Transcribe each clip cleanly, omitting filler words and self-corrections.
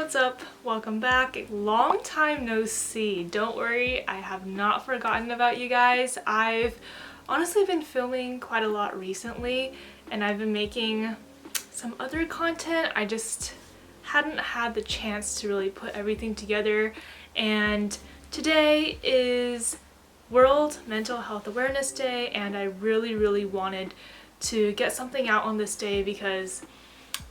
what's up? Welcome back. Long time no see. Don't worry, I have not forgotten about you guys. I've honestly been filming quite a lot recently and I've been making some other content. I just hadn't had the chance to really put everything together, and today is World Mental Health Awareness Day and I really wanted to get something out on this day because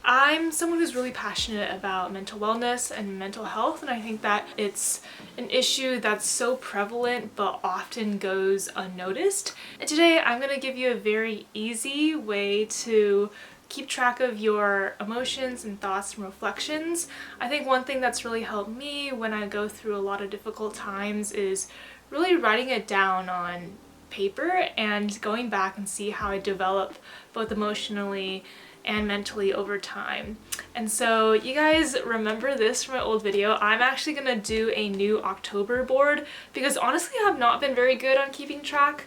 I'm someone who's really passionate about mental wellness and mental health, and I think that it's an issue that's so prevalent but often goes unnoticed. And today I'm going to give you a very easy way to keep track of your emotions and thoughts and reflections. I think one thing that's really helped me when I go through a lot of difficult times is really writing it down on paper and going back and see how I develop both emotionally and mentally over time. And so you guys remember this from my old video. I'm actually gonna do a new October board because honestly I've not been very good on keeping track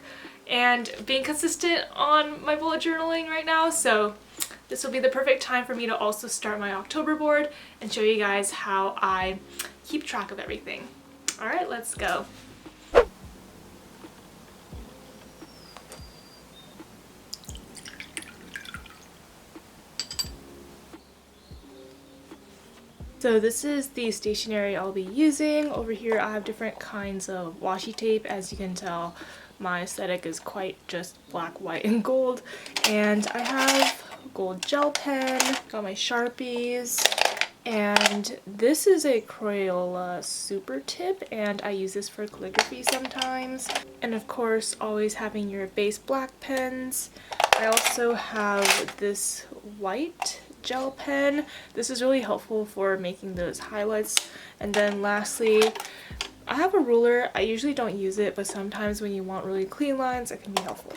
and being consistent on my bullet journaling right now, so this will be the perfect time for me to also start my October board and show you guys how I keep track of everything. All right, let's go. So this is the stationery I'll be using. Over here I have different kinds of washi tape. As you can tell, my aesthetic is quite just black, white, and gold. And I have a gold gel pen, got my Sharpies, and this is a Crayola super tip and I use this for calligraphy sometimes. And of course, always having your base black pens. I also have this white gel pen. This is really helpful for making those highlights. And then lastly, I have a ruler. I usually don't use it, but sometimes when you want really clean lines, it can be helpful.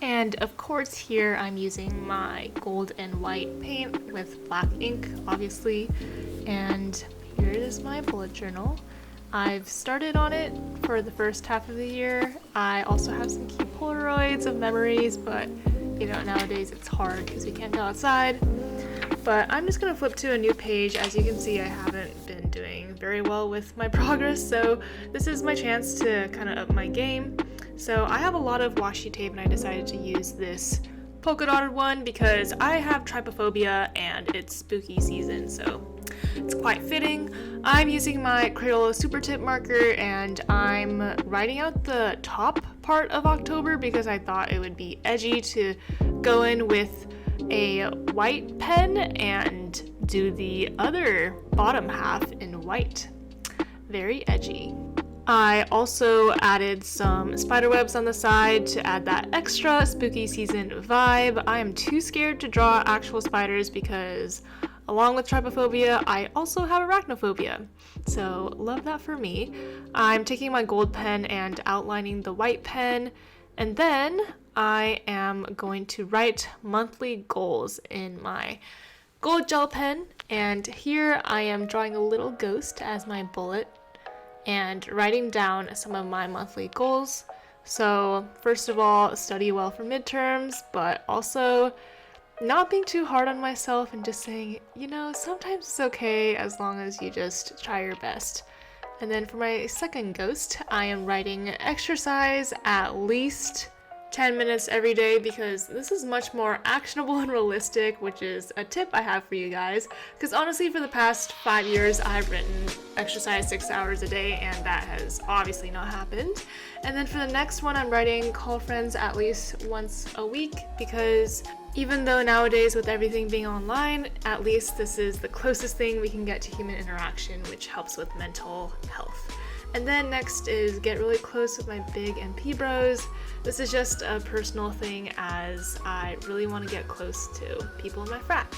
And of course here I'm using my gold and white paint with black ink, obviously. And here is my bullet journal. I've started on it for the first half of the year. I also have some key Polaroids of memories, but you know, nowadays it's hard because we can't go outside. But I'm just gonna flip to a new page. As you can see, I haven't been doing very well with my progress, so this is my chance to kind of up my game. So I have a lot of washi tape and I decided to use this polka dotted one because I have trypophobia and it's spooky season, so it's quite fitting. I'm using my Crayola super tip marker and I'm writing out the top part of October because I thought it would be edgy to go in with a white pen and do the other bottom half in white. Very edgy. I also added some spider webs on the side to add that extra spooky season vibe. I am too scared to draw actual spiders because along with trypophobia, I also have arachnophobia. So love that for me. I'm taking my gold pen and outlining the white pen, and then I am going to write monthly goals in my gold gel pen. And here I am drawing a little ghost as my bullet and writing down some of my monthly goals. So first of all, study well for midterms, but also not being too hard on myself and just saying, you know, sometimes it's okay as long as you just try your best. And then for my second ghost, I am writing exercise at least 10 minutes every day because this is much more actionable and realistic, which is a tip I have for you guys. Because honestly, for the past 5 years, I've written exercise 6 hours a day and that has obviously not happened. And then for the next one, I'm writing call friends at least once a week because even though nowadays with everything being online, at least this is the closest thing we can get to human interaction, which helps with mental health. And then next is get really close with my big MP bros. This is just a personal thing as I really want to get close to people in my frat.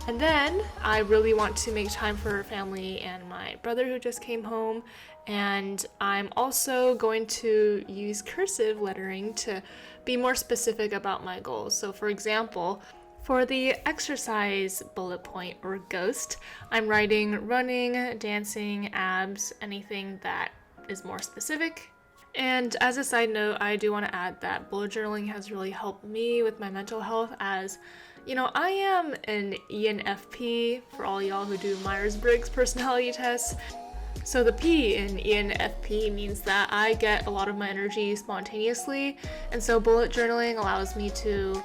And then I really want to make time for family and my brother who just came home. And I'm also going to use cursive lettering to be more specific about my goals. So for example, for the exercise bullet point or ghost, I'm writing running, dancing, abs, anything that is more specific. And as a side note, I do want to add that bullet journaling has really helped me with my mental health, as I am an ENFP for all y'all who do Myers-Briggs personality tests. So the P in ENFP means that I get a lot of my energy spontaneously, and so bullet journaling allows me to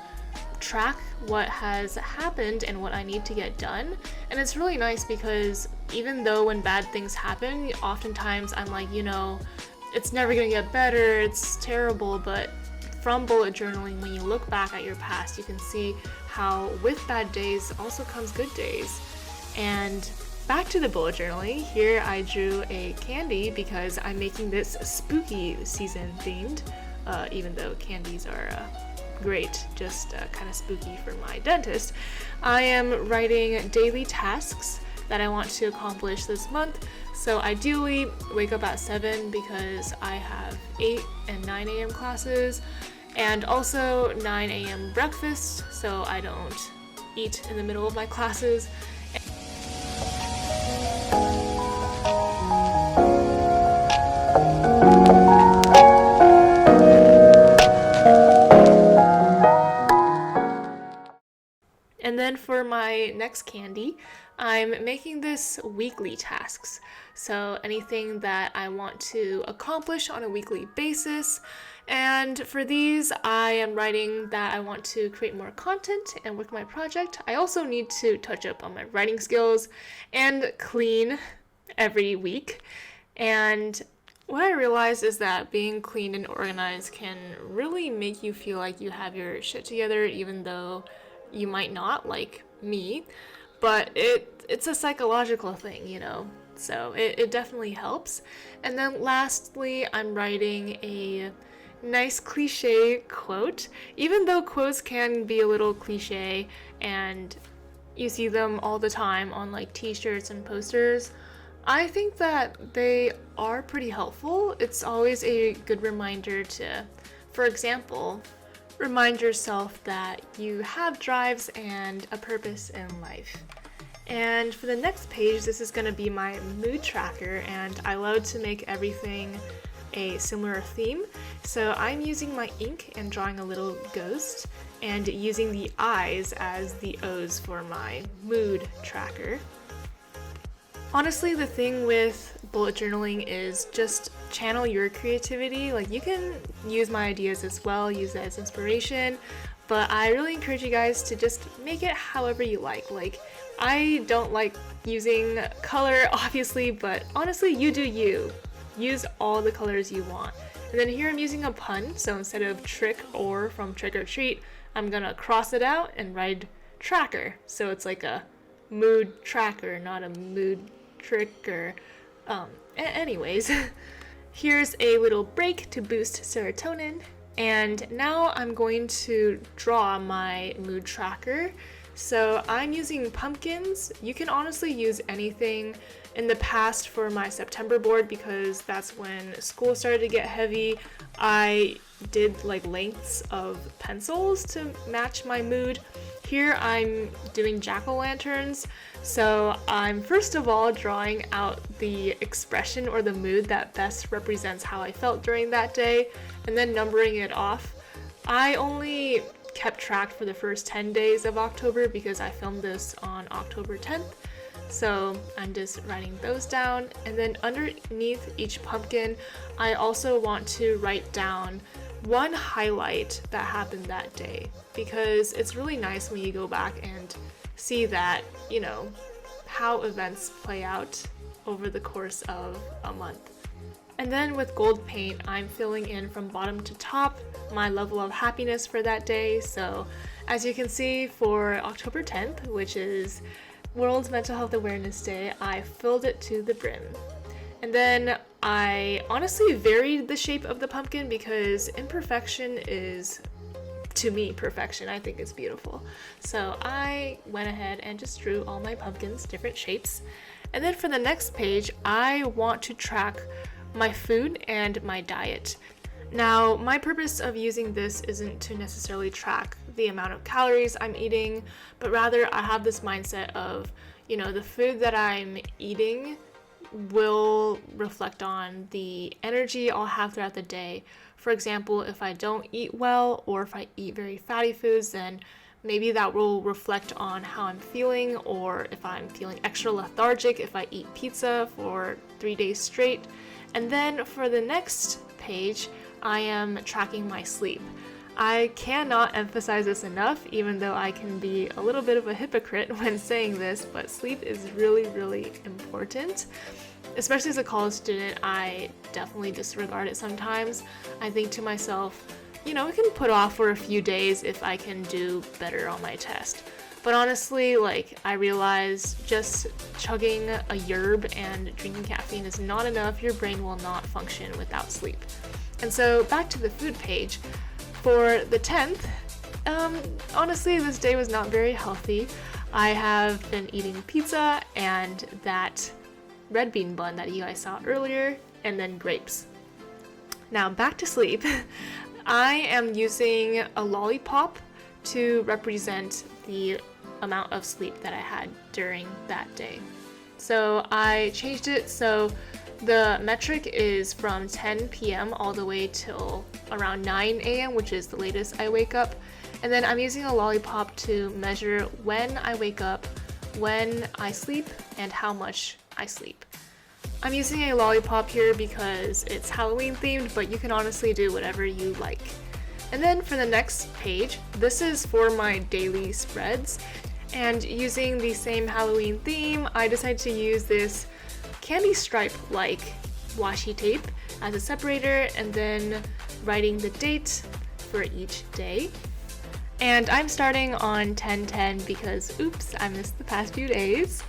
track what has happened and what I need to get done. And it's really nice because even though when bad things happen, oftentimes I'm like, it's never gonna get better, it's terrible, but from bullet journaling, when you look back at your past, you can see how with bad days also comes good days. And back to the bullet journaling, here I drew a candy because I'm making this spooky season themed, even though candies are great, just kind of spooky for my dentist. I am writing daily tasks that I want to accomplish this month. So ideally, wake up at 7 because I have 8 and 9 a.m. classes, and also 9 a.m. breakfast, so I don't eat in the middle of my classes. And then for my next candy, I'm making this weekly tasks. So anything that I want to accomplish on a weekly basis. And for these, I am writing that I want to create more content and work my project. I also need to touch up on my writing skills and clean every week. And what I realized is that being clean and organized can really make you feel like you have your shit together, even though you might not, like me, but it's a psychological thing, so it definitely helps. And then lastly, I'm writing a nice cliche quote. Even though quotes can be a little cliche and you see them all the time on like t-shirts and posters, I think that they are pretty helpful. It's always a good reminder to, for example, remind yourself that you have drives and a purpose in life. And for the next page, this is going to be my mood tracker, and I love to make everything a similar theme. So I'm using my ink and drawing a little ghost and using the I's as the O's for my mood tracker. Honestly, the thing with bullet journaling is just channel your creativity. Like, you can use my ideas as well, use it as inspiration, but I really encourage you guys to just make it however you like. Like, I don't like using color, obviously, but honestly, you do you. Use all the colors you want. And then here I'm using a pun, so instead of trick or from trick or treat, I'm gonna cross it out and write tracker. So it's like a mood tracker, not a mood tricker. Anyways, here's a little break to boost serotonin, and now I'm going to draw my mood tracker. So I'm using pumpkins. You can honestly use anything. In the past for my September board, because that's when school started to get heavy, I did like lengths of pencils to match my mood. Here I'm doing jack-o'-lanterns, so I'm first of all drawing out the expression or the mood that best represents how I felt during that day, and then numbering it off. I only kept track for the first 10 days of October because I filmed this on October 10th. So I'm just writing those down, and then underneath each pumpkin, I also want to write down one highlight that happened that day, because it's really nice when you go back and see that, how events play out over the course of a month. And then with gold paint, I'm filling in from bottom to top my level of happiness for that day. So as you can see, for October 10th, which is World Mental Health Awareness Day, I filled it to the brim. And then I honestly varied the shape of the pumpkin because imperfection is, to me, perfection. I think it's beautiful. So I went ahead and just drew all my pumpkins, different shapes. And then for the next page, I want to track my food and my diet. Now, my purpose of using this isn't to necessarily track the amount of calories I'm eating, but rather I have this mindset of, the food that I'm eating will reflect on the energy I'll have throughout the day. For example, if I don't eat well or if I eat very fatty foods, then maybe that will reflect on how I'm feeling, or if I'm feeling extra lethargic if I eat pizza for 3 days straight. And then for the next page, I am tracking my sleep. I cannot emphasize this enough, even though I can be a little bit of a hypocrite when saying this, but sleep is really, really important. Especially as a college student, I definitely disregard it sometimes. I think to myself, you know, I can put off for a few days if I can do better on my test. But honestly, like, I realize just chugging a yerb and drinking caffeine is not enough. Your brain will not function without sleep. And so back to the food page. For the 10th, honestly, this day was not very healthy. I have been eating pizza and that red bean bun that you guys saw earlier, and then grapes. Now back to sleep. I am using a lollipop to represent the amount of sleep that I had during that day. So I changed it so the metric is from 10 p.m. all the way till around 9 a.m., which is the latest I wake up. And then I'm using a lollipop to measure when I wake up, when I sleep, and how much I sleep. I'm using a lollipop here because it's Halloween themed, but you can honestly do whatever you like. And then for the next page, this is for my daily spreads. And using the same Halloween theme, I decided to use this candy stripe-like washi tape as a separator, and then writing the date for each day. And I'm starting on 10/10 because, oops, I missed the past few days.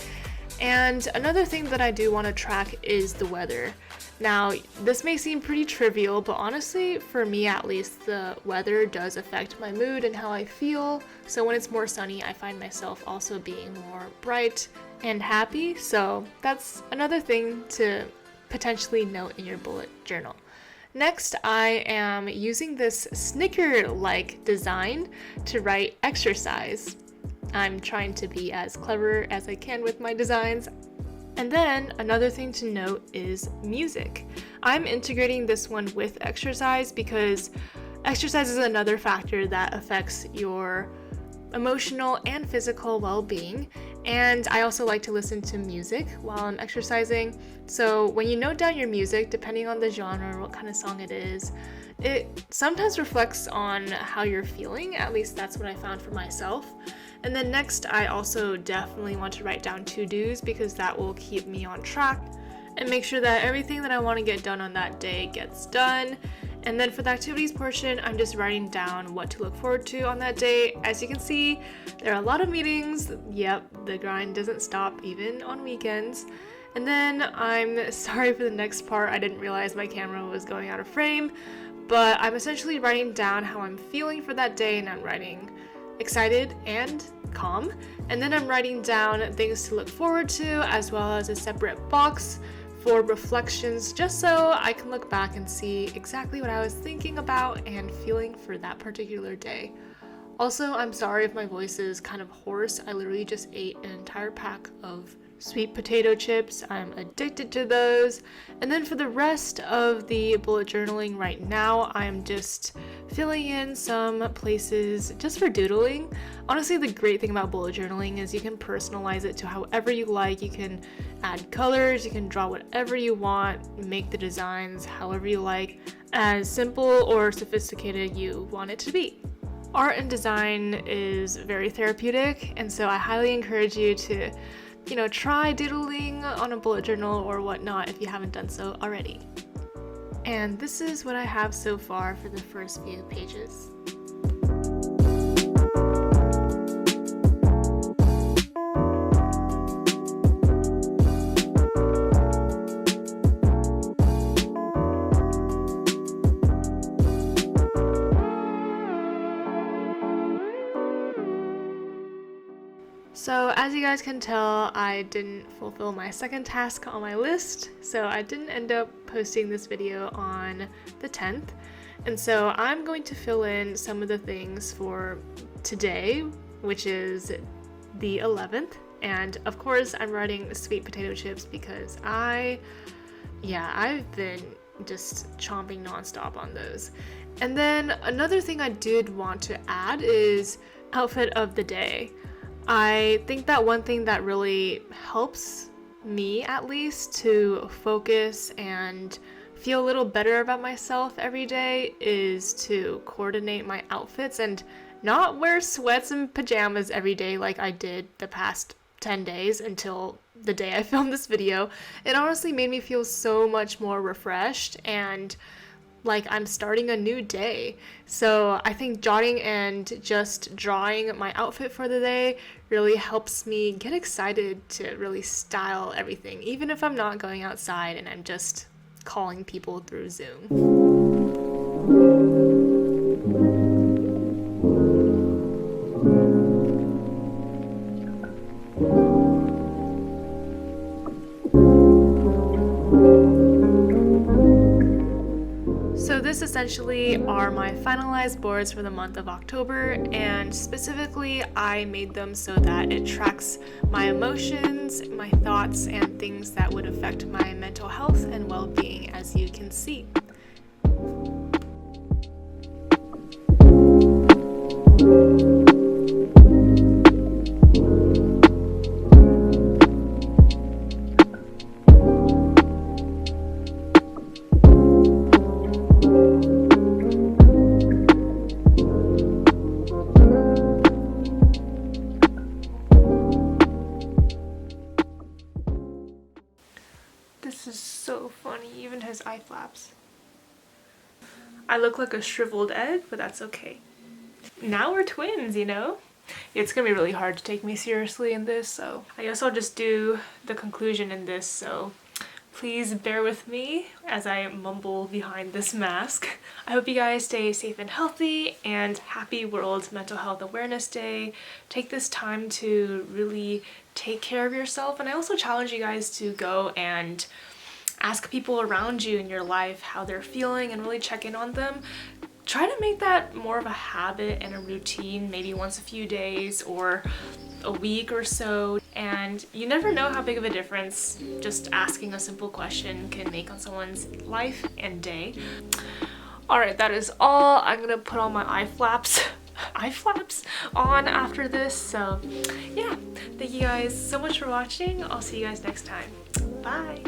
And another thing that I do want to track is the weather. Now, this may seem pretty trivial, but honestly, for me at least, the weather does affect my mood and how I feel. So when it's more sunny, I find myself also being more bright and happy. So that's another thing to potentially note in your bullet journal. Next, I am using this Snicker-like design to write exercise. I'm trying to be as clever as I can with my designs. And then another thing to note is music. I'm integrating this one with exercise because exercise is another factor that affects your emotional and physical well-being. And I also like to listen to music while I'm exercising. So when you note down your music, depending on the genre or what kind of song it is, it sometimes reflects on how you're feeling. At least that's what I found for myself. And then next, I also definitely want to write down to-dos because that will keep me on track and make sure that everything that I want to get done on that day gets done. And then for the activities portion, I'm just writing down what to look forward to on that day. As you can see, there are a lot of meetings. Yep, the grind doesn't stop even on weekends. And then I'm sorry for the next part, I didn't realize my camera was going out of frame, but I'm essentially writing down how I'm feeling for that day, and I'm writing excited and calm. And then I'm writing down things to look forward to, as well as a separate box for reflections, just so I can look back and see exactly what I was thinking about and feeling for that particular day. Also, I'm sorry if my voice is kind of hoarse. I literally just ate an entire pack of sweet potato chips. I'm addicted to those. And then for the rest of the bullet journaling right now, I'm just filling in some places just for doodling. Honestly, the great thing about bullet journaling is you can personalize it to however you like. You can add colors, you can draw whatever you want, make the designs however you like, as simple or sophisticated you want it to be. Art and design is very therapeutic, and so I highly encourage you to try doodling on a bullet journal or whatnot if you haven't done so already. And this is what I have so far for the first few pages. So as you guys can tell, I didn't fulfill my second task on my list, so I didn't end up posting this video on the 10th. And so I'm going to fill in some of the things for today, which is the 11th. And of course I'm writing sweet potato chips because I've been just chomping nonstop on those. And then another thing I did want to add is outfit of the day. I think that one thing that really helps me, at least, to focus and feel a little better about myself every day is to coordinate my outfits and not wear sweats and pajamas every day like I did the past 10 days until the day I filmed this video. It honestly made me feel so much more refreshed and like I'm starting a new day. So I think jotting and just drawing my outfit for the day really helps me get excited to really style everything, even if I'm not going outside and I'm just calling people through Zoom. So this essentially are my finalized boards for the month of October, and specifically I made them so that it tracks my emotions, my thoughts, and things that would affect my mental health and well-being, as you can see. This is so funny, even his eye flaps. I look like a shriveled egg, but that's okay. Now we're twins, you know? It's gonna be really hard to take me seriously in this, so I guess I'll just do the conclusion in this, so please bear with me as I mumble behind this mask. I hope you guys stay safe and healthy, and happy World Mental Health Awareness Day. Take this time to really take care of yourself, and I also challenge you guys to go and ask people around you in your life how they're feeling and really check in on them. Try to make that more of a habit and a routine, maybe once a few days or a week or so. And you never know how big of a difference just asking a simple question can make on someone's life and day. Alright, that is all. I'm gonna put on my eye flaps on after this. So yeah, thank you guys so much for watching. I'll see you guys next time. Bye!